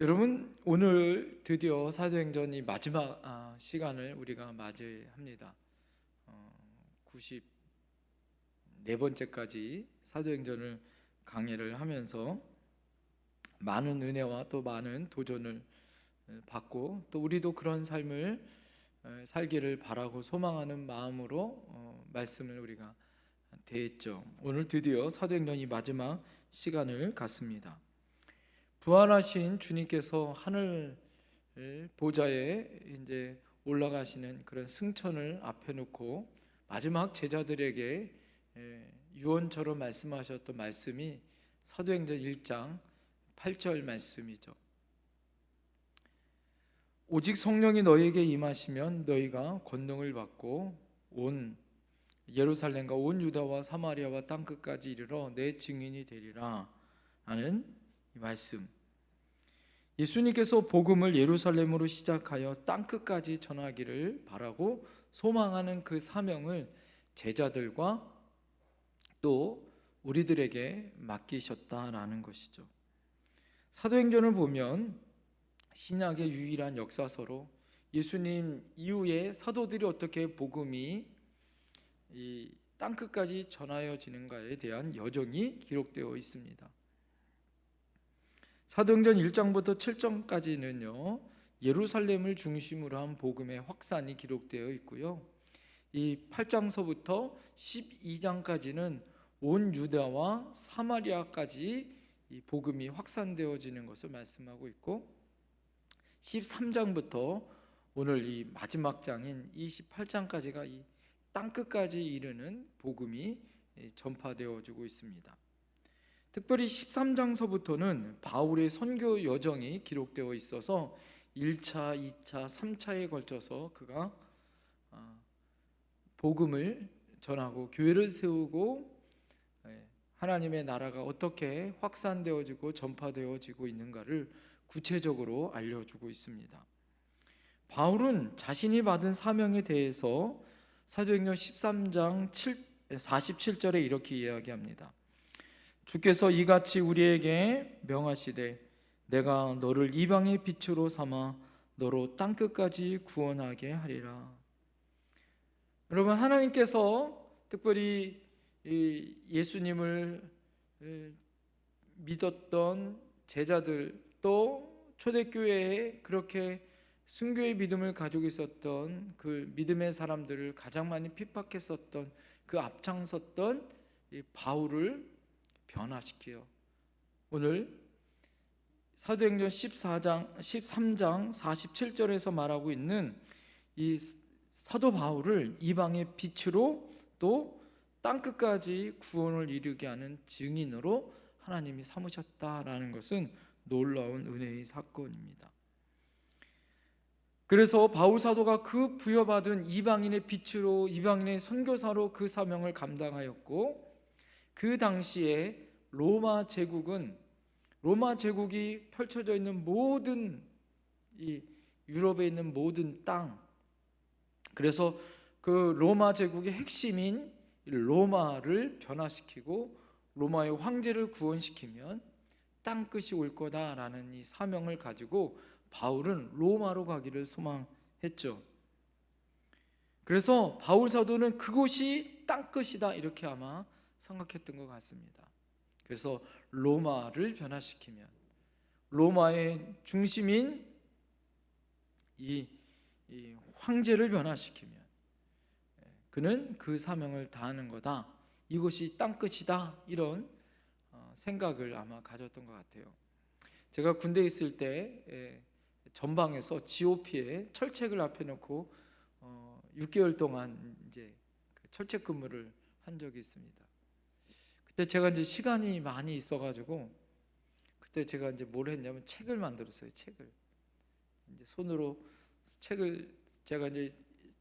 여러분, 오늘 드디어 사도행전이 마지막 시간을 우리가 맞이합니다. 94번째까지 사도행전을 강의를 하면서 많은 은혜와 또 많은 도전을 받고, 또 우리도 그런 삶을 살기를 바라고 소망하는 마음으로 말씀을 우리가 대했죠. 오늘 드디어 사도행전이 마지막 시간을 갖습니다. 부활하신 주님께서 하늘 보좌에 이제 올라가시는 그런 승천을 앞에 놓고 마지막 제자들에게 유언처럼 말씀하셨던 말씀이 사도행전 1장 8절 말씀이죠. 오직 성령이 너희에게 임하시면 너희가 권능을 받고 온 예루살렘과 온 유다와 사마리아와 땅끝까지 이르러 내 증인이 되리라 하는 이 말씀. 예수님께서 복음을 예루살렘으로 시작하여 땅끝까지 전하기를 바라고 소망하는 그 사명을 제자들과 또 우리들에게 맡기셨다라는 것이죠. 사도행전을 보면 신약의 유일한 역사서로 예수님 이후에 사도들이 어떻게 복음이 이 땅끝까지 전하여지는가에 대한 여정이 기록되어 있습니다. 사도행전 1장부터 7장까지는요 예루살렘을 중심으로 한 복음의 확산이 기록되어 있고요, 이 8장서부터 12장까지는 온 유다와 사마리아까지 이 복음이 확산되어지는 것을 말씀하고 있고, 13장부터 오늘 이 마지막 장인 28장까지가 이 땅끝까지 이르는 복음이 전파되어지고 있습니다. 특별히 13장서부터는 바울의 선교 여정이 기록되어 있어서 1차, 2차, 3차에 걸쳐서 그가 복음을 전하고 교회를 세우고 하나님의 나라가 어떻게 확산되어지고 전파되어지고 있는가를 구체적으로 알려주고 있습니다. 바울은 자신이 받은 사명에 대해서 사도행전 13장 47절에 이렇게 이야기합니다. 주께서 이같이 우리에게 명하시되 내가 너를 이방의 빛으로 삼아 너로 땅끝까지 구원하게 하리라. 여러분, 하나님께서 특별히 예수님을 믿었던 제자들, 또 초대교회에 그렇게 순교의 믿음을 가지고 있었던 그 믿음의 사람들을 가장 많이 핍박했었던 그 앞장섰던 바울을 변화시켜요. 오늘 사도행전 13장 47절에서 말하고 있는 이 사도 바울을 이방의 빛으로 또 땅끝까지 구원을 이루게 하는 증인으로 하나님이 삼으셨다라는 것은 놀라운 은혜의 사건입니다. 그래서 바울 사도가 그 부여받은 이방인의 빛으로, 이방인의 선교사로 그 사명을 감당하였고, 그 당시에 로마 제국이 펼쳐져 있는 모든 이 유럽에 있는 모든 땅, 그래서 그 로마 제국의 핵심인 로마를 변화시키고 로마의 황제를 구원시키면 땅끝이 올 거다라는 이 사명을 가지고 바울은 로마로 가기를 소망했죠. 그래서 바울 사도는 그곳이 땅끝이다 이렇게 아마 생각했던 것 같습니다. 그래서 로마를 변화시키면, 로마의 중심인 이 황제를 변화시키면 그는 그 사명을 다하는 거다, 이것이 땅끝이다, 이런 생각을 아마 가졌던 것 같아요. 제가 군대에 있을 때 전방에서 GOP에 철책을 앞에 놓고 6개월 동안 이제 철책 근무를 한 적이 있습니다. 그때 제가 이제 시간이 많이 있어가지고 그때 제가 이제 뭘 했냐면 책을 만들었어요. 책을 이제 손으로 제가 이제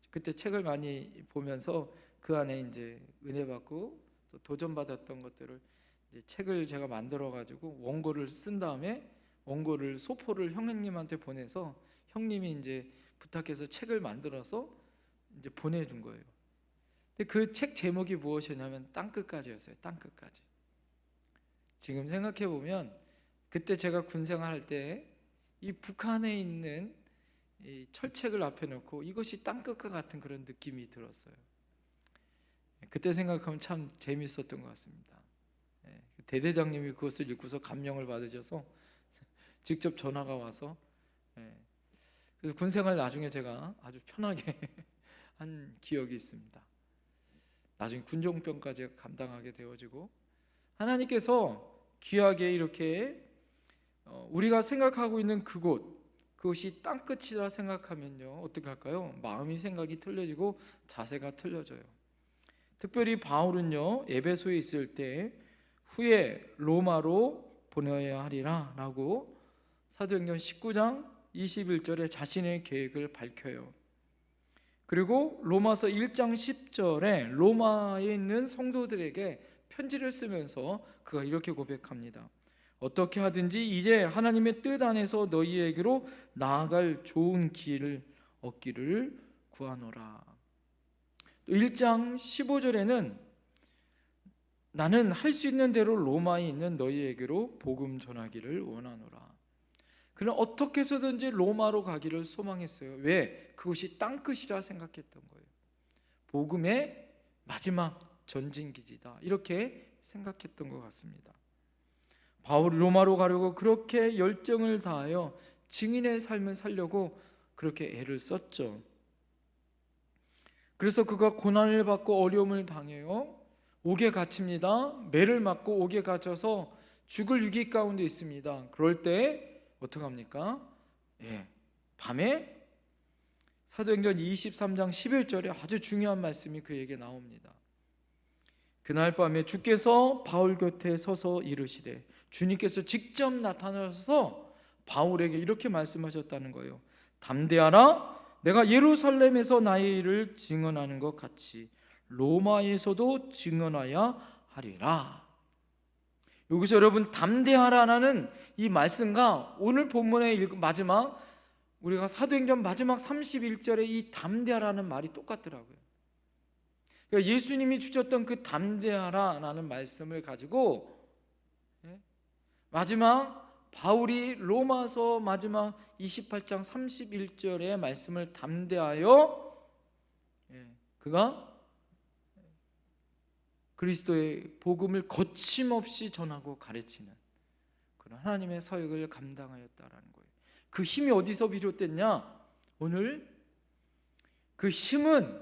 그때 책을 많이 보면서 그 안에 이제 은혜 받고 또 도전 받았던 것들을 이제 책을 제가 만들어 가지고 원고를 쓴 다음에 원고를 소포를 형님한테 보내서 형님이 이제 부탁해서 책을 만들어서 이제 보내준 거예요. 근데 그 책 제목이 무엇이냐면 땅끝까지였어요. 땅끝까지. 지금 생각해 보면 그때 제가 군 생활할 때 이 북한에 있는 이 철책을 앞에 놓고 이것이 땅끝과 같은 그런 느낌이 들었어요. 그때 생각하면 참 재밌었던 것 같습니다. 대대장님이 그것을 읽고서 감명을 받으셔서 직접 전화가 와서, 그래서 군생활 나중에 제가 아주 편하게 한 기억이 있습니다. 나중에 군종병까지 감당하게 되어지고, 하나님께서 귀하게 이렇게 우리가 생각하고 있는 그것이 땅끝이라 생각하면요 어떻게 할까요? 마음이 생각이 틀려지고 자세가 틀려져요. 특별히 바울은요 에베소에 있을 때 후에 로마로 보내야 하리라 라고 사도행전 19장 21절에 자신의 계획을 밝혀요. 그리고 로마서 1장 10절에 로마에 있는 성도들에게 편지를 쓰면서 그가 이렇게 고백합니다. 어떻게 하든지 이제 하나님의 뜻 안에서 너희에게로 나아갈 좋은 길을 얻기를 구하노라. 또 1장 15절에는 나는 할 수 있는 대로 로마에 있는 너희에게로 복음 전하기를 원하노라. 그는 어떻게 해서든지 로마로 가기를 소망했어요. 왜? 그것이 땅끝이라 생각했던 거예요. 복음의 마지막 전진기지다 이렇게 생각했던 것 같습니다. 바울이 로마로 가려고 그렇게 열정을 다하여 증인의 삶을 살려고 그렇게 애를 썼죠. 그래서 그가 고난을 받고 어려움을 당해요. 옥에 갇힙니다. 매를 맞고 옥에 갇혀서 죽을 위기 가운데 있습니다. 그럴 때 어떻게 합니까? 밤에 사도행전 23장 11절에 아주 중요한 말씀이 그에게 나옵니다. 그날 밤에 주께서 바울 곁에 서서 이르시되, 주님께서 직접 나타나셔서 바울에게 이렇게 말씀하셨다는 거예요. 담대하라, 내가 예루살렘에서 나의 일을 증언하는 것 같이 로마에서도 증언하여 하리라. 여기서 여러분 담대하라는 이 말씀과 오늘 본문의 마지막 우리가 사도행전 마지막 31절에 이 담대하라는 말이 똑같더라고요. 그러니까 예수님이 주셨던 그 담대하라는 말씀을 가지고 마지막 바울이 로마서 마지막 28장 31절의 말씀을 담대하여 그가 그리스도의 복음을 거침없이 전하고 가르치는 그런 하나님의 사역을 감당하였다라는 거예요. 그 힘이 어디서 비롯됐냐? 오늘 그 힘은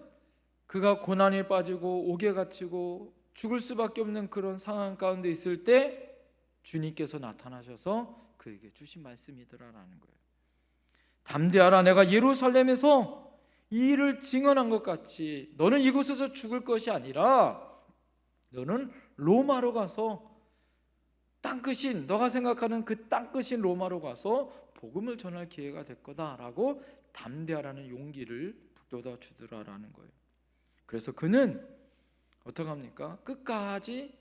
그가 고난에 빠지고 옥에 갇히고 죽을 수밖에 없는 그런 상황 가운데 있을 때 주님께서 나타나셔서 그에게 주신 말씀이더라라는 거예요. 담대하라, 내가 예루살렘에서 이 일을 증언한 것 같이 너는 이곳에서 죽을 것이 아니라 너는 로마로 가서 땅끝인 너가 생각하는 그 땅끝인 로마로 가서 복음을 전할 기회가 될 거다라고 담대하라는 용기를 북돋아 주더라라는 거예요. 그래서 그는 어떻게 합니까? 끝까지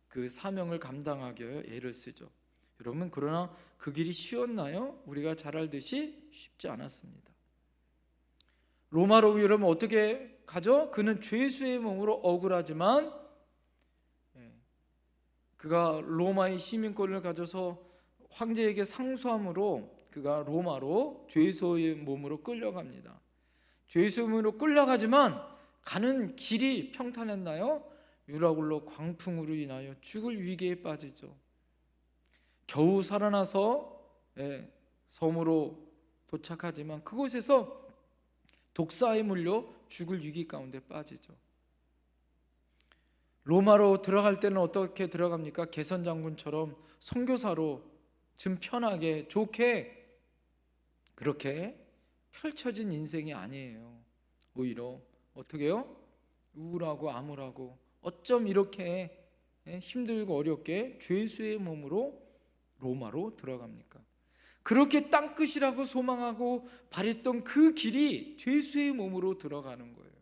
그 사명을 감당하기 위해 애를 쓰죠. 여러분, 그러나 그 길이 쉬웠나요? 우리가 잘 알듯이 쉽지 않았습니다. 로마로 여러분 어떻게 가죠? 그는 죄수의 몸으로 억울하지만 그가 로마의 시민권을 가져서 황제에게 상소함으로 그가 로마로 죄수의 몸으로 끌려갑니다. 죄수의 몸으로 끌려가지만 가는 길이 평탄했나요? 유라굴로 광풍으로 인하여 죽을 위기에 빠지죠. 겨우 살아나서 섬으로 도착하지만 그곳에서 독사에 물려 죽을 위기 가운데 빠지죠. 로마로 들어갈 때는 어떻게 들어갑니까? 개선장군처럼 선교사로 좀 편하게 좋게 그렇게 펼쳐진 인생이 아니에요. 오히려 어떻게 해요? 우울하고 암울하고 어쩜 이렇게 힘들고 어렵게 죄수의 몸으로 로마로 들어갑니까? 그렇게 땅끝이라고 소망하고 바랬던 그 길이 죄수의 몸으로 들어가는 거예요.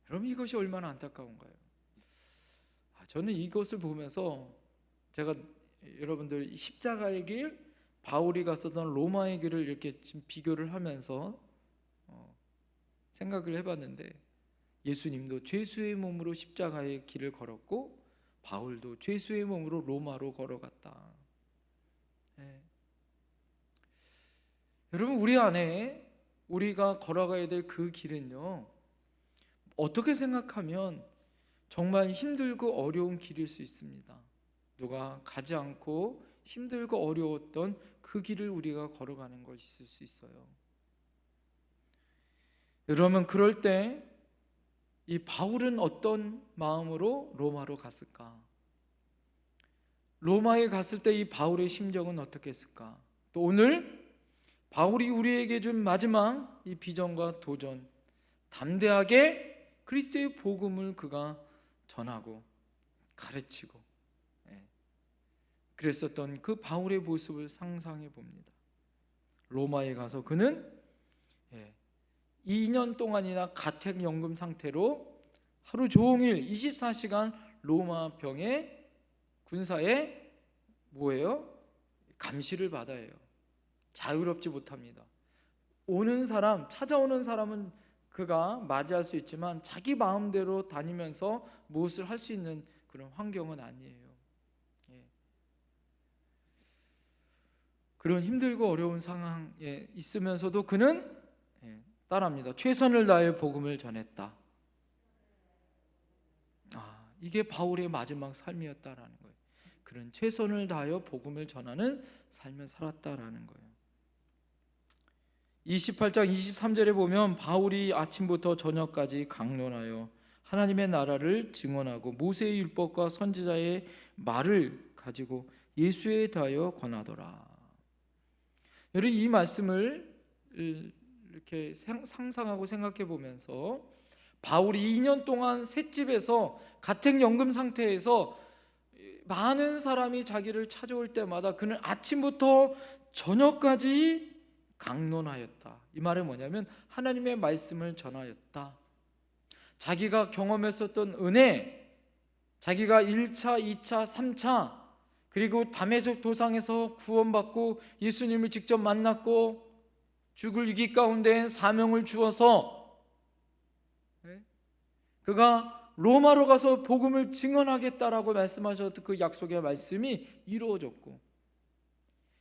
여러분, 이것이 얼마나 안타까운가요? 저는 이것을 보면서 제가 여러분들 십자가의 길, 바울이 갔었던 로마의 길을 이렇게 지금 비교를 하면서 생각을 해봤는데, 예수님도 죄수의 몸으로 십자가의 길을 걸었고 바울도 죄수의 몸으로 로마로 걸어갔다. 여러분, 우리 안에 우리가 걸어가야 될 그 길은요, 어떻게 생각하면 정말 힘들고 어려운 길일 수 있습니다. 누가 가지 않고 힘들고 어려웠던 그 길을 우리가 걸어가는 것일 수 있어요. 여러분, 그럴 때 이 바울은 어떤 마음으로 로마로 갔을까? 로마에 갔을 때 이 바울의 심정은 어떻겠을까? 또 오늘 바울이 우리에게 준 마지막 이 비전과 도전, 담대하게 그리스도의 복음을 그가 전하고 가르치고 그랬었던 그 바울의 모습을 상상해 봅니다. 로마에 가서 그는 2년 동안이나 가택연금 상태로 하루 종일 24시간 로마 병의 군사에 뭐예요? 감시를 받아야 해요. 자유롭지 못합니다. 오는 사람, 찾아오는 사람은 그가 맞이할 수 있지만 자기 마음대로 다니면서 무엇을 할 수 있는 그런 환경은 아니에요. 그런 힘들고 어려운 상황에 있으면서도 그는 따라합니다. 최선을 다해 복음을 전했다. 이게 바울의 마지막 삶이었다라는 거예요. 그런 최선을 다하여 복음을 전하는 삶을 살았다라는 거예요. 28장 23절에 보면 바울이 아침부터 저녁까지 강론하여 하나님의 나라를 증언하고 모세의 율법과 선지자의 말을 가지고 예수에 대하여 권하더라. 여러분, 이 말씀을 이렇게 상상하고 생각해 보면서 바울이 2년 동안 셋집에서 가택연금 상태에서 많은 사람이 자기를 찾아올 때마다 그는 아침부터 저녁까지 강론하였다. 이 말은 뭐냐면 하나님의 말씀을 전하였다. 자기가 경험했었던 은혜, 자기가 1차, 2차, 3차 그리고 다메섹 도상에서 구원받고 예수님을 직접 만났고 죽을 위기 가운데 사명을 주어서 그가 로마로 가서 복음을 증언하겠다라고 말씀하셨던 그 약속의 말씀이 이루어졌고,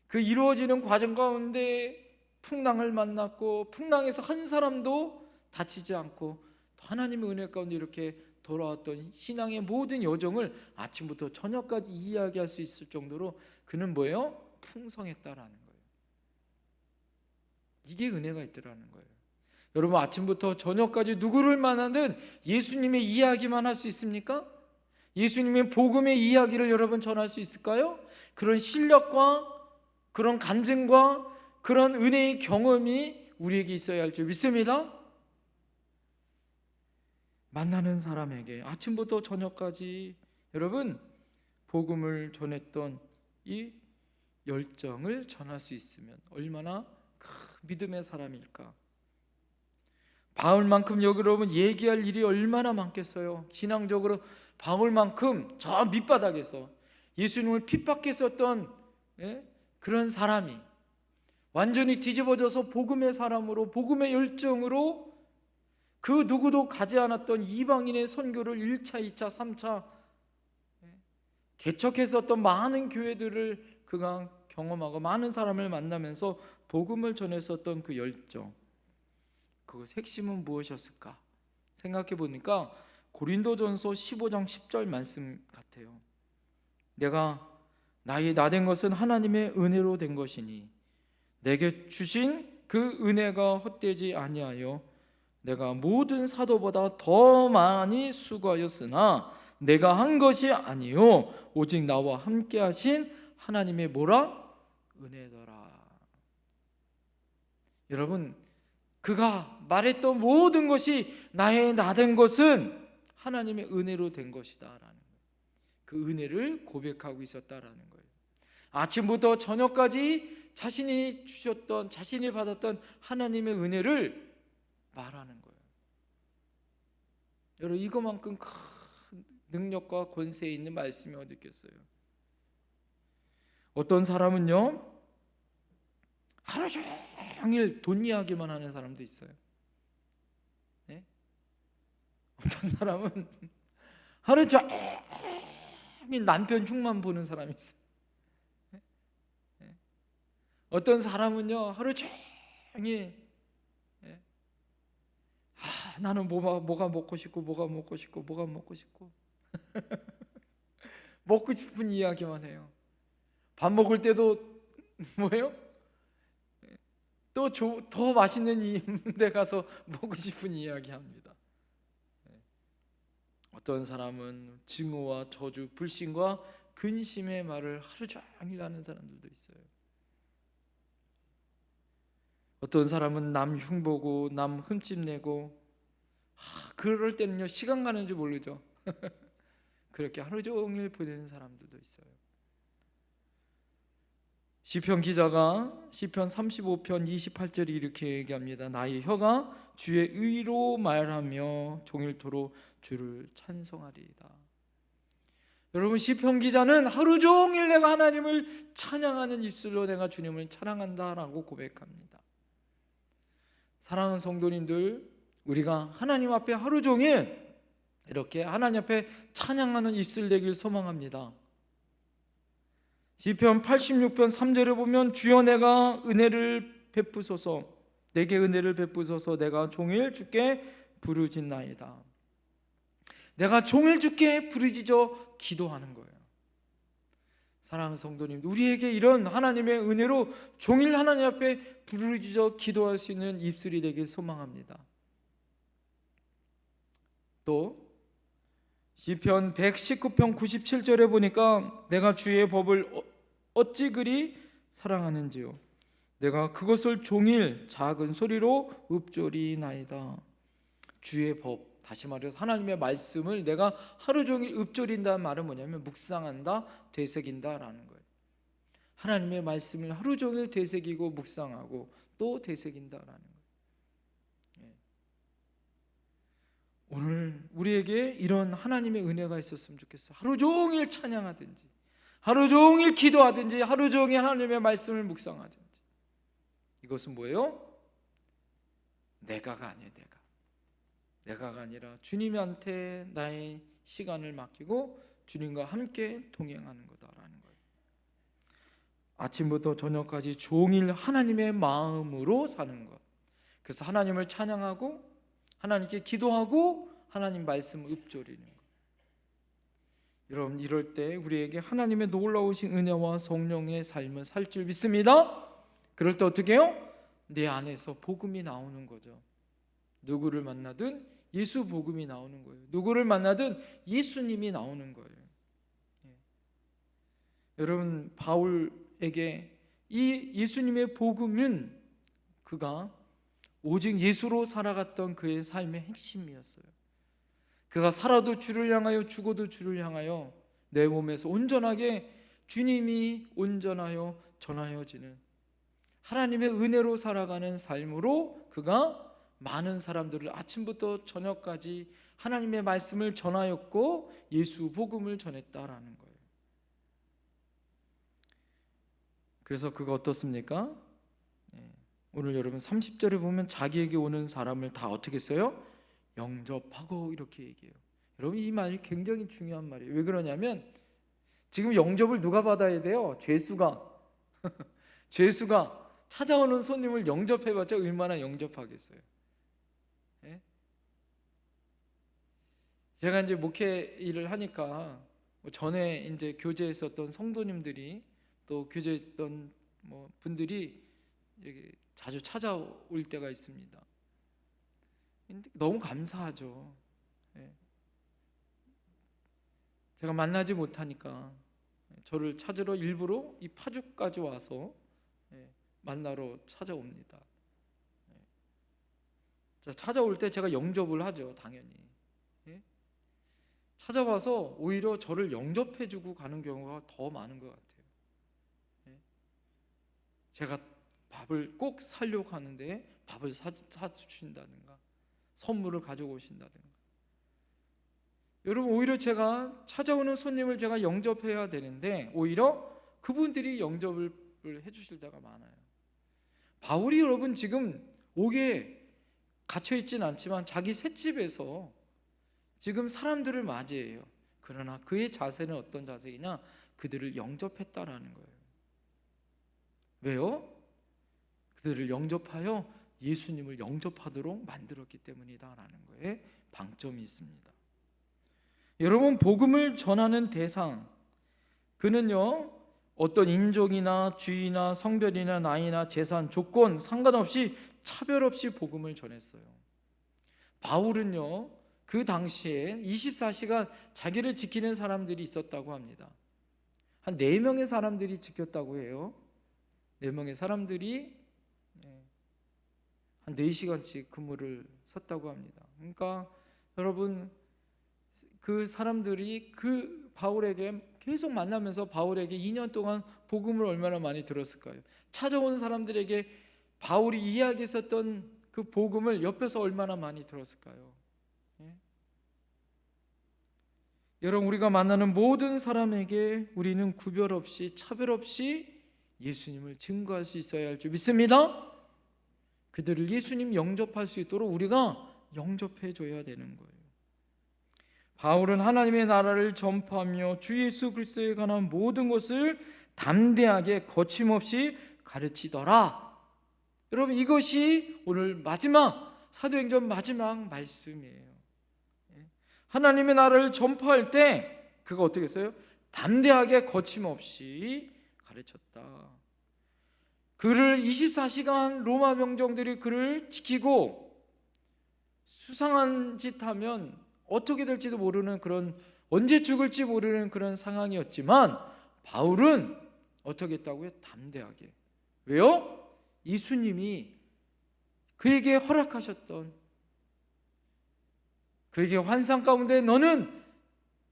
그 이루어지는 과정 가운데 풍랑을 만났고 풍랑에서 한 사람도 다치지 않고 하나님의 은혜 가운데 이렇게 돌아왔던 신앙의 모든 여정을 아침부터 저녁까지 이야기할 수 있을 정도로 그는 뭐예요? 풍성했다라는 거예요. 이게 은혜가 있더라는 거예요. 여러분, 아침부터 저녁까지 누구를 만나든 예수님의 이야기만 할 수 있습니까? 예수님의 복음의 이야기를 여러분 전할 수 있을까요? 그런 실력과 그런 간증과 그런 은혜의 경험이 우리에게 있어야 할 줄 믿습니다. 만나는 사람에게 아침부터 저녁까지 여러분 복음을 전했던 이 열정을 전할 수 있으면 얼마나 큰 믿음의 사람일까. 바울만큼 여러분 얘기할 일이 얼마나 많겠어요. 신앙적으로 바울만큼 저 밑바닥에서 예수님을 핍박했었던 그런 사람이 완전히 뒤집어져서 복음의 사람으로, 복음의 열정으로 그 누구도 가지 않았던 이방인의 선교를 1차, 2차, 3차 개척했었던 많은 교회들을 그가 경험하고 많은 사람을 만나면서 복음을 전했었던 그 열정, 그 핵심은 무엇이었을까? 생각해 보니까 고린도전서 15장 10절 말씀 같아요. 내가 나의 나된 것은 하나님의 은혜로 된 것이니 내게 주신 그 은혜가 헛되지 아니하여 내가 모든 사도보다 더 많이 수고하였으나 내가 한 것이 아니요 오직 나와 함께 하신 하나님의 뭐라? 은혜더라. 여러분, 그가 말했던 모든 것이 나의 나된 것은 하나님의 은혜로 된 것이다 라는 거예요. 그 은혜를 고백하고 있었다라는 거예요. 아침부터 저녁까지 자신이 주셨던, 자신이 받았던 하나님의 은혜를 말하는 거예요. 여러분, 이거만큼 큰 능력과 권세에 있는 말씀이 어디 있겠어요? 어떤 사람은요 하루 종일 돈 이야기만 하는 사람도 있어요. 네? 어떤 사람은 하루 종일 남편 흉만 보는 사람이 있어요. 네? 어떤 사람은요 하루 종일 나는 뭐가 먹고 싶고 뭐가 먹고 싶고 뭐가 먹고 싶고 먹고 싶은 이야기만 해요. 밥 먹을 때도 뭐예요? 또 더 맛있는 데 가서 먹고 싶은 이야기 합니다. 어떤 사람은 증오와 저주, 불신과 근심의 말을 하루 종일 하는 사람들도 있어요. 어떤 사람은 남 흉보고 남 흠집내고 그럴 때는요 시간 가는 줄 모르죠. 그렇게 하루 종일 보내는 사람들도 있어요. 시편 기자가 시편 35편 28절에 이렇게 얘기합니다. 나의 혀가 주의 의로 말하며 종일토록 주를 찬송하리이다. 여러분, 시편 기자는 하루 종일 내가 하나님을 찬양하는 입술로 내가 주님을 찬양한다라고 고백합니다. 사랑하는 성도님들, 우리가 하나님 앞에 하루 종일 이렇게 하나님 앞에 찬양하는 입술 되길 소망합니다. 시편 86편 3절에 보면 주여 내가 은혜를 베푸소서, 내게 은혜를 베푸소서, 내가 종일 주께 부르짖나이다. 내가 종일 주께 부르짖어 기도하는 거예요. 사랑하는 성도님, 우리에게 이런 하나님의 은혜로 종일 하나님 앞에 부르짖어 기도할 수 있는 입술이 되길 소망합니다. 또 시편 119편 97절에 보니까 내가 주의 법을 어찌 그리 사랑하는지요, 내가 그것을 종일 작은 소리로 읊조리나이다. 주의 법, 다시 말해서 하나님의 말씀을 내가 하루 종일 읊조린다는 말은 뭐냐면 묵상한다, 되새긴다라는 거예요. 하나님의 말씀을 하루 종일 되새기고 묵상하고 또 되새긴다라는 거예요. 오늘 우리에게 이런 하나님의 은혜가 있었으면 좋겠어요. 하루 종일 찬양하든지 하루 종일 기도하든지 하루 종일 하나님의 말씀을 묵상하든지. 이것은 뭐예요? 내가가 아니에요. 내가가 아니라 주님한테 나의 시간을 맡기고 주님과 함께 동행하는 거다라는 거예요. 아침부터 저녁까지 종일 하나님의 마음으로 사는 것. 그래서 하나님을 찬양하고 하나님께 기도하고 하나님 말씀을 읊조리는 것. 여러분, 이럴 때 우리에게 하나님의 놀라우신 은혜와 성령의 삶을 살 줄 믿습니다. 그럴 때 어떻게 해요? 내 안에서 복음이 나오는 거죠. 누구를 만나든 예수 복음이 나오는 거예요. 누구를 만나든 예수님이 나오는 거예요. 여러분, 바울에게 이 예수님의 복음은 그가 오직 예수로 살아갔던 그의 삶의 핵심이었어요. 그가 살아도 주를 향하여 죽어도 주를 향하여 내 몸에서 온전하게 주님이 온전하여 전하여지는 하나님의 은혜로 살아가는 삶으로 그가 많은 사람들을 아침부터 저녁까지 하나님의 말씀을 전하였고 예수 복음을 전했다라는 거예요. 그래서 그가 어떻습니까? 오늘 여러분 30절에 보면 자기에게 오는 사람을 다 어떻게 했어요? 영접하고 이렇게 얘기해요. 여러분, 이 말이 굉장히 중요한 말이에요. 왜 그러냐면 지금 영접을 누가 받아야 돼요? 죄수가 죄수가 찾아오는 손님을 영접해봤자 얼마나 영접하겠어요. 제가 이제 목회 일을 하니까 전에 이제 교제했었던 성도님들이 또 교제했던 분들이 자주 찾아올 때가 있습니다. 너무 감사하죠. 제가 만나지 못하니까 저를 찾으러 일부러 이 파주까지 와서 만나러 찾아옵니다. 찾아올 때 제가 영접을 하죠, 당연히. 찾아와서 오히려 저를 영접해주고 가는 경우가 더 많은 것 같아요. 제가 밥을 꼭 사려고 하는데 밥을 사주신다든가 선물을 가져오신다든가. 여러분, 오히려 제가 찾아오는 손님을 제가 영접해야 되는데 오히려 그분들이 영접을 해주실 때가 많아요. 바울이 여러분 지금 옥에 갇혀있진 않지만 자기 셋집에서 지금 사람들을 맞이해요. 그러나 그의 자세는 어떤 자세이냐? 그들을 영접했다라는 거예요. 왜요? 그들을 영접하여 예수님을 영접하도록 만들었기 때문이다라는 거에 방점이 있습니다. 여러분, 복음을 전하는 대상, 그는요 어떤 인종이나 주의나 성별이나 나이나 재산, 조건 상관없이 차별 없이 복음을 전했어요. 바울은요 그 당시에 24시간 자기를 지키는 사람들이 있었다고 합니다. 한 4명의 사람들이 지켰다고 해요. 4명의 사람들이 한 4시간씩 근무를 섰다고 합니다. 그러니까 여러분, 그 사람들이 그 바울에게 계속 만나면서 바울에게 2년 동안 복음을 얼마나 많이 들었을까요? 찾아온 사람들에게 바울이 이야기했었던 그 복음을 옆에서 얼마나 많이 들었을까요? 예? 여러분, 우리가 만나는 모든 사람에게 우리는 구별 없이 차별 없이 예수님을 증거할 수 있어야 할 줄 믿습니다. 그들을 예수님 영접할 수 있도록 우리가 영접해 줘야 되는 거예요. 바울은 하나님의 나라를 전파하며 주 예수 그리스도에 관한 모든 것을 담대하게 거침없이 가르치더라. 여러분, 이것이 오늘 마지막 사도행전 마지막 말씀이에요. 하나님의 나라를 전파할 때 그가 어떻게 했어요? 담대하게 거침없이 가르쳤다. 그를 24시간 로마 병정들이 그를 지키고 수상한 짓 하면 어떻게 될지도 모르는 그런, 언제 죽을지 모르는 그런 상황이었지만 바울은 어떻게 했다고요? 담대하게. 왜요? 예수님이 그에게 허락하셨던, 그에게 환상 가운데 너는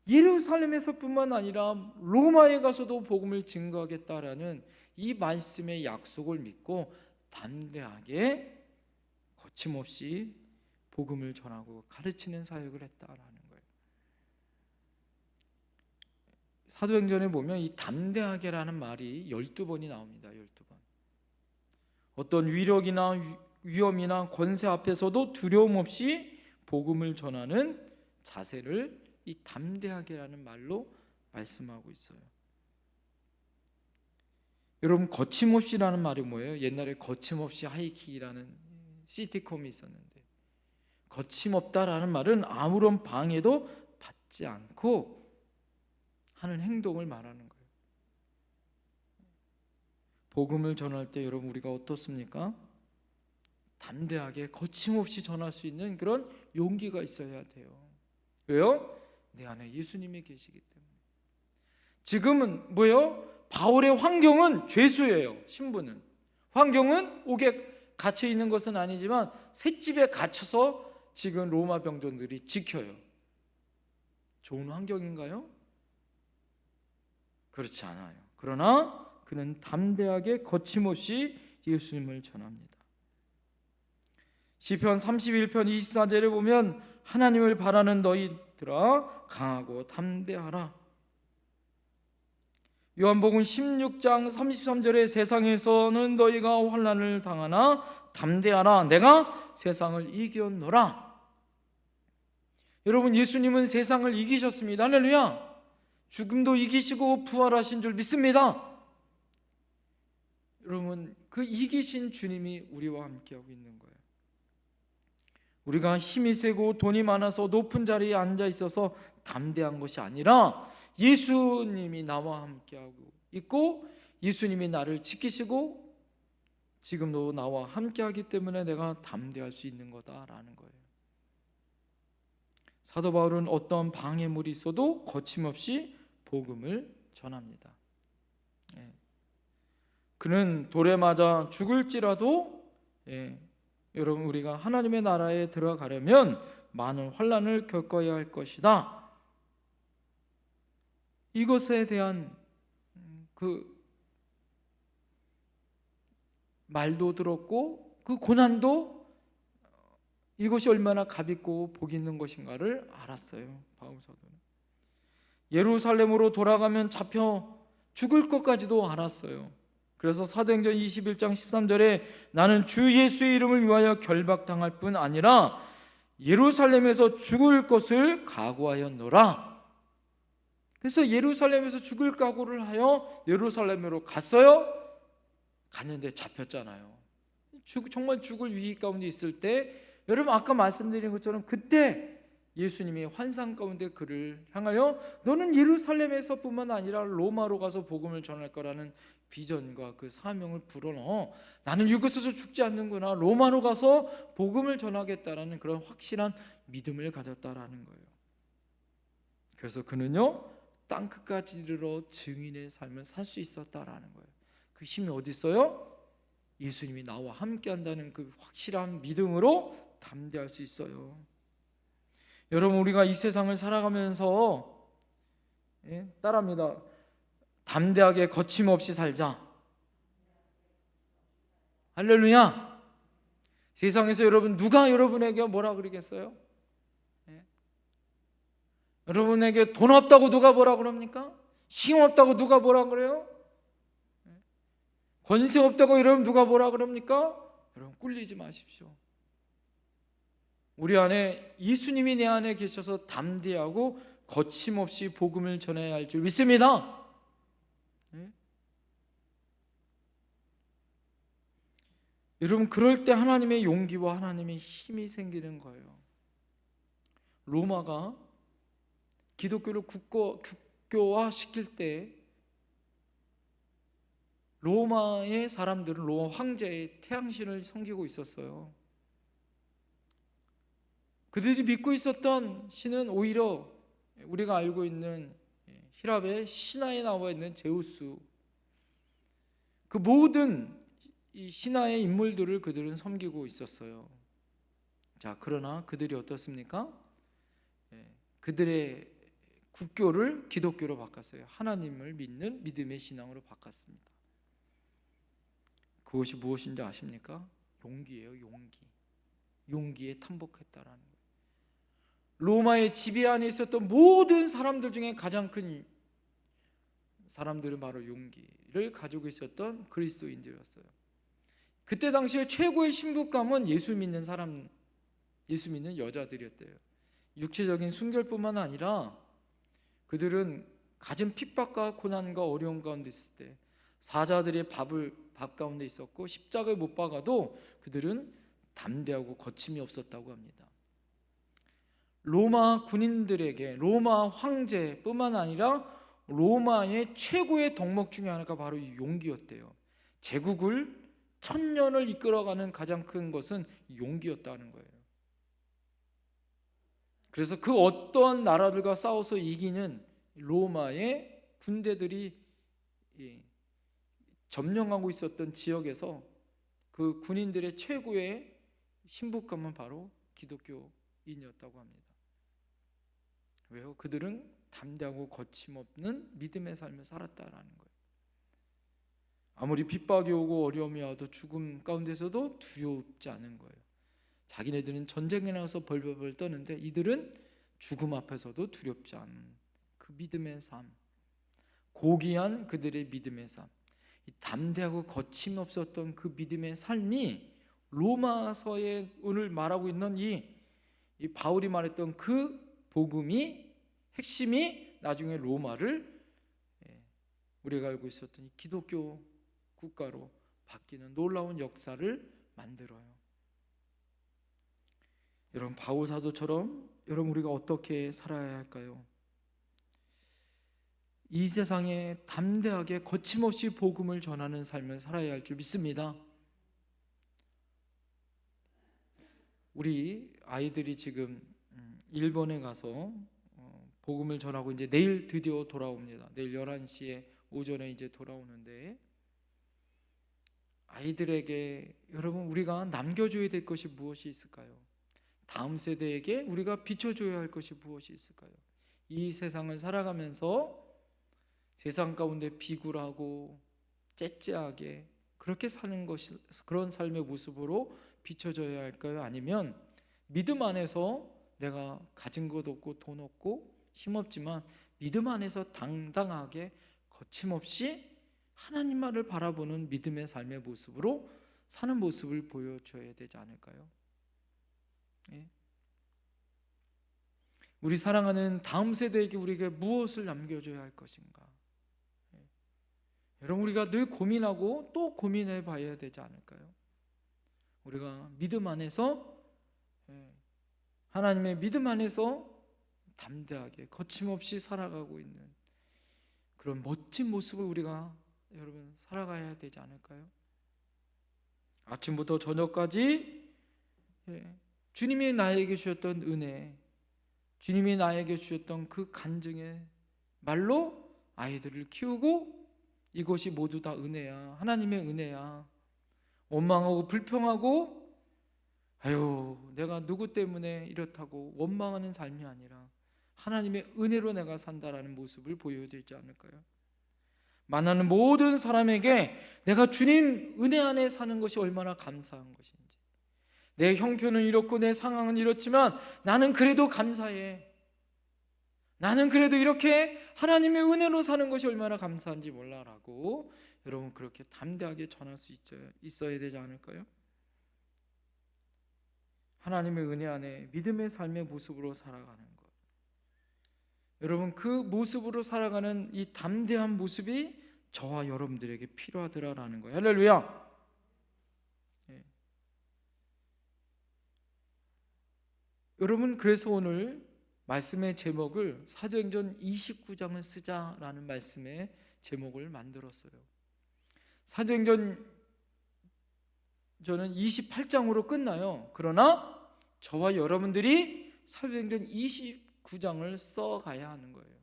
예루살렘에서뿐만 아니라 로마에 가서도 복음을 증거하겠다라는 이 말씀의 약속을 믿고 담대하게 거침없이 복음을 전하고 가르치는 사역을 했다라는 거예요. 사도행전에 보면 이 담대하게라는 말이 12번이 나옵니다. 12번. 어떤 위력이나 위험이나 권세 앞에서도 두려움 없이 복음을 전하는 자세를 이 담대하게라는 말로 말씀하고 있어요. 여러분, 거침없이라는 말이 뭐예요? 옛날에 거침없이 하이킥이라는 시티콤이 있었는데, 거침없다라는 말은 아무런 방해도 받지 않고 하는 행동을 말하는 거예요. 복음을 전할 때 여러분, 우리가 어떻습니까? 담대하게 거침없이 전할 수 있는 그런 용기가 있어야 돼요. 왜요? 내 안에 예수님이 계시기 때문에. 지금은 뭐예요? 바울의 환경은 죄수예요. 신분은, 환경은 옥에 갇혀 있는 것은 아니지만 셋집에 갇혀서 지금 로마 병정들이 지켜요. 좋은 환경인가요? 그렇지 않아요. 그러나 그는 담대하게 거침없이 예수님을 전합니다. 시편 31편 24절에 보면 하나님을 바라는 너희들아 강하고 담대하라. 요한복음 16장 33절에 세상에서는 너희가 환난을 당하나 담대하라, 내가 세상을 이겼노라. 여러분, 예수님은 세상을 이기셨습니다. 할렐루야. 죽음도 이기시고 부활하신 줄 믿습니다. 여러분, 그 이기신 주님이 우리와 함께하고 있는 거예요. 우리가 힘이 세고 돈이 많아서 높은 자리에 앉아 있어서 담대한 것이 아니라 예수님이 나와 함께하고 있고 예수님이 나를 지키시고 지금도 나와 함께하기 때문에 내가 담대할 수 있는 거다라는 거예요. 사도 바울은 어떤 방해물이 있어도 거침없이 복음을 전합니다. 그는 돌에 맞아 죽을지라도 여러분, 우리가 하나님의 나라에 들어가려면 많은 환난을 겪어야 할 것이다. 이것에 대한 그 말도 들었고 그 고난도 이것이 얼마나 값있고 복 있는 것인가를 알았어요. 바울 사도는 예루살렘으로 돌아가면 잡혀 죽을 것까지도 알았어요. 그래서 사도행전 21장 13절에 나는 주 예수의 이름을 위하여 결박당할 뿐 아니라 예루살렘에서 죽을 것을 각오하였노라. 그래서 예루살렘에서 죽을 각오를 하여 예루살렘으로 갔어요. 갔는데 잡혔잖아요. 정말 죽을 위기 가운데 있을 때, 여러분 아까 말씀드린 것처럼 그때 예수님이 환상 가운데 그를 향하여 너는 예루살렘에서뿐만 아니라 로마로 가서 복음을 전할 거라는 비전과 그 사명을 불어넣어 나는 이곳에서 죽지 않는구나, 로마로 가서 복음을 전하겠다라는 그런 확실한 믿음을 가졌다라는 거예요. 그래서 그는요 땅 끝까지 이르러 증인의 삶을 살 수 있었다라는 거예요. 그 힘이 어디 있어요? 예수님이 나와 함께 한다는 그 확실한 믿음으로 담대할 수 있어요. 여러분, 우리가 이 세상을 살아가면서 따라합니다. 담대하게 거침없이 살자. 할렐루야. 세상에서 여러분 누가 여러분에게 뭐라 그러겠어요? 여러분에게 돈 없다고 누가 뭐라 그럽니까? 힘 없다고 누가 뭐라 그래요? 권세 없다고 여러분 누가 뭐라 그럽니까? 여러분 꿀리지 마십시오. 우리 안에 예수님이 내 안에 계셔서 담대하고 거침없이 복음을 전해야 할 줄 믿습니다. 여러분, 그럴 때 하나님의 용기와 하나님의 힘이 생기는 거예요. 로마가 기독교를 국교화시킬 때 로마의 사람들은 로마 황제의 태양신을 섬기고 있었어요. 그들이 믿고 있었던 신은 오히려 우리가 알고 있는 히랍의 신화에 나와 있는 제우스, 그 모든 이 신화의 인물들을 그들은 섬기고 있었어요. 자, 그러나 그들이 어떻습니까? 그들의 국교를 기독교로 바꿨어요. 하나님을 믿는 믿음의 신앙으로 바꿨습니다. 그것이 무엇인지 아십니까? 용기예요. 용기. 용기에 탐복했다라는 거예요. 로마의 지배 안에 있었던 모든 사람들 중에 가장 큰 사람들은 바로 용기를 가지고 있었던 그리스도인들이었어요. 그때 당시에 최고의 신부감은 예수 믿는 사람, 예수 믿는 여자들이었대요. 육체적인 순결뿐만 아니라 그들은 갖은 핍박과 고난과 어려움 가운데 있을 때 사자들의 밥 가운데 있었고 십자가에 못 박아도 그들은 담대하고 거침이 없었다고 합니다. 로마 군인들에게 로마 황제뿐만 아니라 로마의 최고의 덕목 중에 하나가 바로 이 용기였대요. 제국을 1000년을 이끌어가는 가장 큰 것은 용기였다는 거예요. 그래서 그 어떠한 나라들과 싸워서 이기는 로마의 군대들이 점령하고 있었던 지역에서 그 군인들의 최고의 신부감은 바로 기독교인이었다고 합니다. 왜요? 그들은 담대하고 거침없는 믿음의 삶을 살았다라는 거예요. 아무리 핍박이 오고 어려움이 와도 죽음 가운데서도 두렵지 않은 거예요. 자기네들은 전쟁에 나가서 벌벌벌 떠는데 이들은 죽음 앞에서도 두렵지 않은 그 믿음의 삶, 고귀한 그들의 믿음의 삶, 이 담대하고 거침없었던 그 믿음의 삶이 로마서에 오늘 말하고 있는 이 바울이 말했던 그 복음이 핵심이 나중에 로마를 우리가 알고 있었던 기독교 국가로 바뀌는 놀라운 역사를 만들어요. 여러분, 바울 사도처럼 여러분 우리가 어떻게 살아야 할까요? 이 세상에 담대하게 거침없이 복음을 전하는 삶을 살아야 할 줄 믿습니다. 우리 아이들이 지금 일본에 가서 복음을 전하고 이제 내일 드디어 돌아옵니다. 내일 11시에 오전에 이제 돌아오는데 아이들에게 여러분 우리가 남겨줘야 될 것이 무엇이 있을까요? 다음 세대에게 우리가 비춰줘야 할 것이 무엇이 있을까요? 이 세상을 살아가면서 세상 가운데 비굴하고 째째하게 그렇게 사는 것이 그런 삶의 모습으로 비춰져야 할까요? 아니면 믿음 안에서 내가 가진 것 없고 돈 없고 힘없지만 믿음 안에서 당당하게 거침없이 하나님만을 바라보는 믿음의 삶의 모습으로 사는 모습을 보여줘야 되지 않을까요? 우리 사랑하는 다음 세대에게 우리가 무엇을 남겨줘야 할 것인가? 여러분, 우리가 늘 고민하고 또 고민해 봐야 되지 않을까요? 우리가 믿음 안에서, 하나님의 믿음 안에서 담대하게 거침없이 살아가고 있는 그런 멋진 모습을 우리가 여러분 살아가야 되지 않을까요? 아침부터 저녁까지 주님이 나에게 주셨던 은혜, 주님이 나에게 주셨던 그 간증의 말로 아이들을 키우고, 이것이 모두 다 은혜야, 하나님의 은혜야. 원망하고 불평하고 아유 내가 누구 때문에 이렇다고 원망하는 삶이 아니라 하나님의 은혜로 내가 산다라는 모습을 보여야 되지 않을까요? 만나는 모든 사람에게 내가 주님 은혜 안에 사는 것이 얼마나 감사한 것인지, 내 형편은 이렇고 내 상황은 이렇지만 나는 그래도 감사해, 나는 그래도 이렇게 하나님의 은혜로 사는 것이 얼마나 감사한지 몰라라고 여러분 그렇게 담대하게 전할 수 있어야 되지 않을까요? 하나님의 은혜 안에 믿음의 삶의 모습으로 살아가는 것, 여러분 그 모습으로 살아가는 이 담대한 모습이 저와 여러분들에게 필요하더라라는 거예요. 할렐루야. 여러분 그래서 오늘 말씀의 제목을 사도행전 29장을 쓰자라는 말씀의 제목을 만들었어요. 사도행전 저는 28장으로 끝나요. 그러나 저와 여러분들이 사도행전 29장을 써가야 하는 거예요.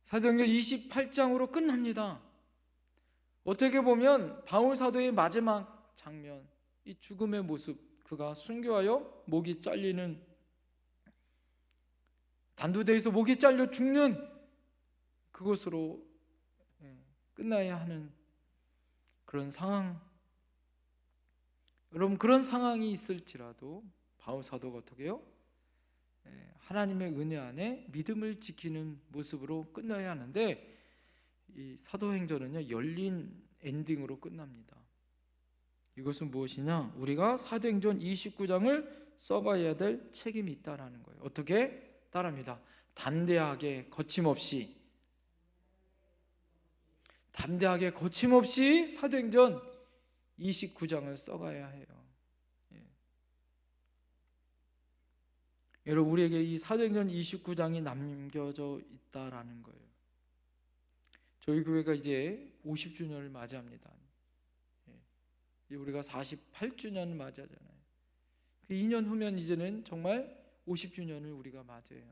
사도행전 28장으로 끝납니다. 어떻게 보면 바울 사도의 마지막 장면, 이 죽음의 모습, 그가 순교하여 목이 잘리는, 단두대에서 목이 잘려 죽는 그것으로 끝나야 하는 그런 상황. 여러분 그런 상황이 있을지라도 바울 사도가 어떻게 해요? 하나님의 은혜 안에 믿음을 지키는 모습으로 끝나야 하는데, 이 사도행전은요 열린 엔딩으로 끝납니다. 이것은 무엇이냐? 우리가 사도행전 29장을 써가야 될 책임이 있다라는 거예요. 어떻게? 따라합니다. 담대하게 거침없이 사도행전 29장을 써가야 해요. 여러분 우리에게 이 사도행전 29장이 남겨져 있다라는 거예요. 저희 교회가 이제 50주년을 맞이합니다. 우리가 48주년을 맞이하잖아요. 그 2년 후면 이제는 정말 50주년을 우리가 맞이해요.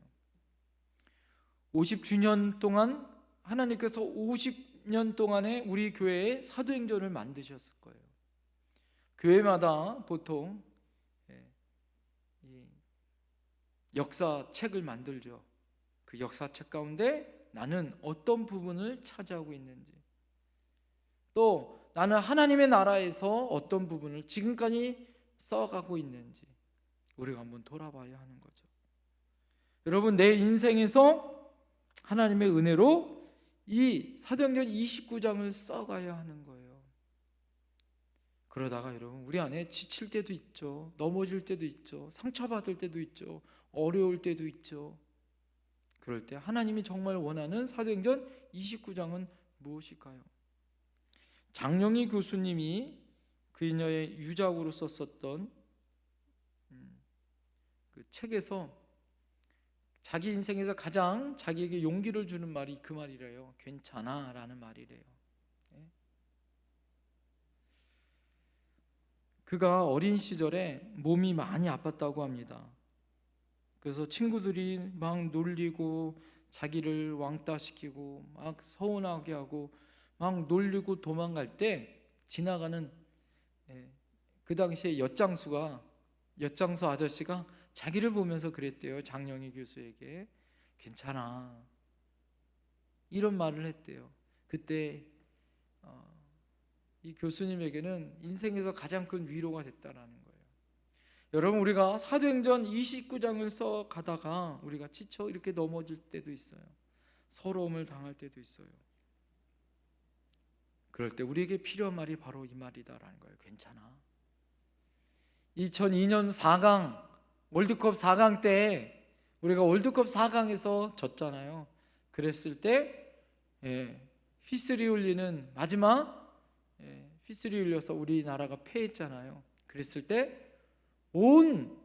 50주년 동안 하나님께서 50년 동안에 우리 교회에 사도행전을 만드셨을 거예요. 교회마다 보통 역사책을 만들죠. 그 역사책 가운데 나는 어떤 부분을 차지하고 있는지, 또 나는 하나님의 나라에서 어떤 부분을 지금까지 써가고 있는지 우리가 한번 돌아봐야 하는 거죠. 여러분 내 인생에서 하나님의 은혜로 이 사도행전 29장을 써가야 하는 거예요. 그러다가 여러분 우리 안에 지칠 때도 있죠. 넘어질 때도 있죠. 상처받을 때도 있죠. 어려울 때도 있죠. 그럴 때 하나님이 정말 원하는 사도행전 29장은 무엇일까요? 장영희 교수님이 그녀의 유작으로 썼었던 그 책에서 자기 인생에서 가장 자기에게 용기를 주는 말이 그 말이래요. 괜찮아 라는 말이래요. 그가 어린 시절에 몸이 많이 아팠다고 합니다. 그래서 친구들이 막 놀리고 자기를 왕따시키고 막 서운하게 하고 막 놀리고 도망갈 때 지나가는 그 당시에 엿장수 아저씨가 자기를 보면서 그랬대요. 장영희 교수에게 괜찮아 이런 말을 했대요. 그때 이 교수님에게는 인생에서 가장 큰 위로가 됐다라는 거예요. 여러분 우리가 사도행전 29장을 써 가다가 우리가 지쳐 이렇게 넘어질 때도 있어요. 서러움을 당할 때도 있어요. 그럴 때 우리에게 필요한 말이 바로 이 말이다라는 거예요. 괜찮아. 2002년 4강 월드컵 4강 때 우리가 월드컵 4강에서 졌잖아요. 그랬을 때 휘슬이 울리는 마지막 휘슬이 울려서 우리나라가 패했잖아요. 그랬을 때 온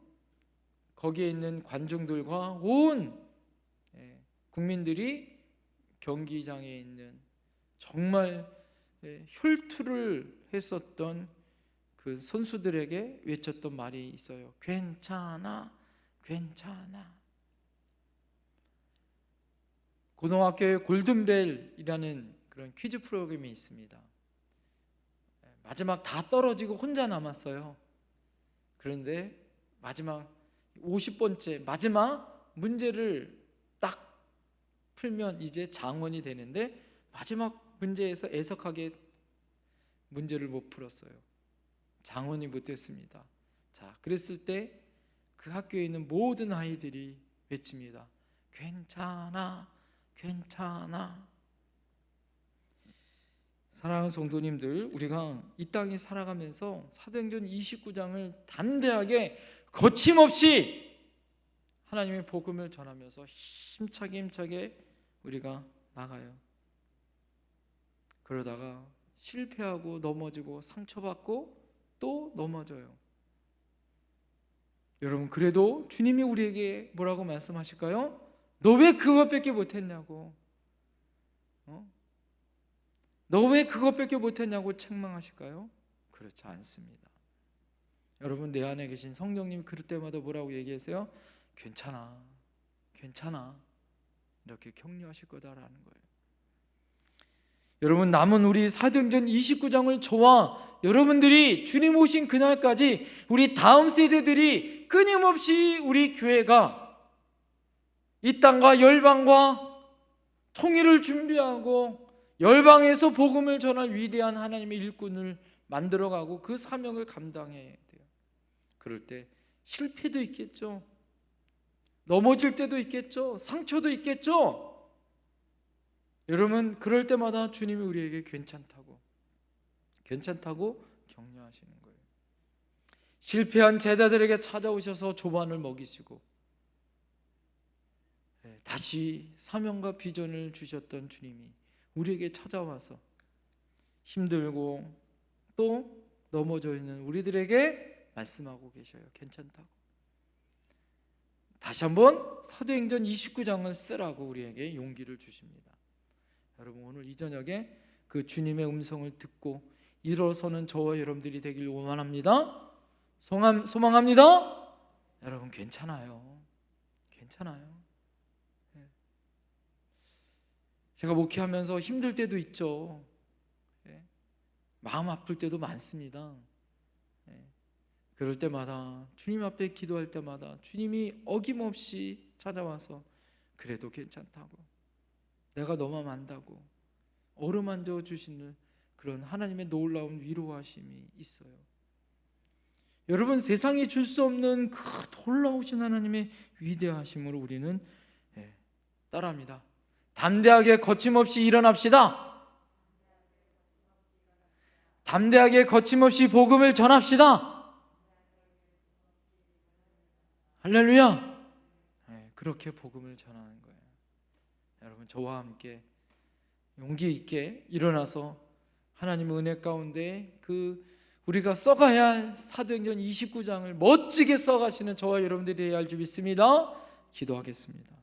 거기에 있는 관중들과 온 국민들이 경기장에 있는 정말 혈투를 했었던 그 선수들에게 외쳤던 말이 있어요. 괜찮아, 괜찮아. 고등학교에 골든벨이라는 그런 퀴즈 프로그램이 있습니다. 마지막 다 떨어지고 혼자 남았어요. 그런데 마지막 50번째 마지막 문제를 딱 풀면 이제 장원이 되는데 마지막 문제에서 애석하게 문제를 못 풀었어요. 장원이 못 됐습니다. 자, 그랬을 때 그 학교에 있는 모든 아이들이 외칩니다. 괜찮아, 괜찮아. 사랑하는 성도님들, 우리가 이 땅에 살아가면서 사도행전 29장을 담대하게 거침없이 하나님의 복음을 전하면서 힘차게 우리가 나가요. 그러다가 실패하고 넘어지고 상처받고 또 넘어져요. 여러분, 그래도 주님이 우리에게 뭐라고 말씀하실까요? 너 왜 그것밖에 못했냐고, 너 왜 그것밖에 못했냐고 책망하실까요? 그렇지 않습니다. 여러분, 내 안에 계신 성령님이 그럴 때마다 뭐라고 얘기하세요? 괜찮아, 괜찮아, 이렇게 격려하실 거다라는 거예요. 여러분, 남은 우리 사도행전 29장을 저와 여러분들이 주님 오신 그날까지 우리 다음 세대들이 끊임없이 우리 교회가 이 땅과 열방과 통일을 준비하고 열방에서 복음을 전할 위대한 하나님의 일꾼을 만들어가고 그 사명을 감당해야 돼요. 그럴 때 실패도 있겠죠. 넘어질 때도 있겠죠. 상처도 있겠죠. 여러분, 그럴 때마다 주님이 우리에게 괜찮다고 격려하시는 거예요. 실패한 제자들에게 찾아오셔서 조반을 먹이시고 다시 사명과 비전을 주셨던 주님이 우리에게 찾아와서 힘들고 또 넘어져 있는 우리들에게 말씀하고 계셔요. 괜찮다고. 다시 한번 사도행전 29장을 쓰라고 우리에게 용기를 주십니다. 여러분, 오늘 이 저녁에 그 주님의 음성을 듣고 일어서는 저와 여러분들이 되길 원합니다. 소망합니다. 여러분, 괜찮아요. 괜찮아요. 제가 목회하면서 힘들 때도 있죠. 마음 아플 때도 많습니다. 그럴 때마다 주님 앞에 기도할 때마다 주님이 어김없이 찾아와서 그래도 괜찮다고, 내가 너만 안다고 어루만져 주시는 그런 하나님의 놀라운 위로하심이 있어요. 여러분, 세상이 줄 수 없는 그 놀라우신 하나님의 위대하심으로 우리는 따라합니다. 담대하게 거침없이 일어납시다. 담대하게 거침없이 복음을 전합시다. 할렐루야. 그렇게 복음을 전하는 거예요. 여러분, 저와 함께 용기 있게 일어나서 하나님의 은혜 가운데 그 우리가 써가야 할 사도행전 29장을 멋지게 써가시는 저와 여러분들이 해야 할 줄 믿습니다. 기도하겠습니다.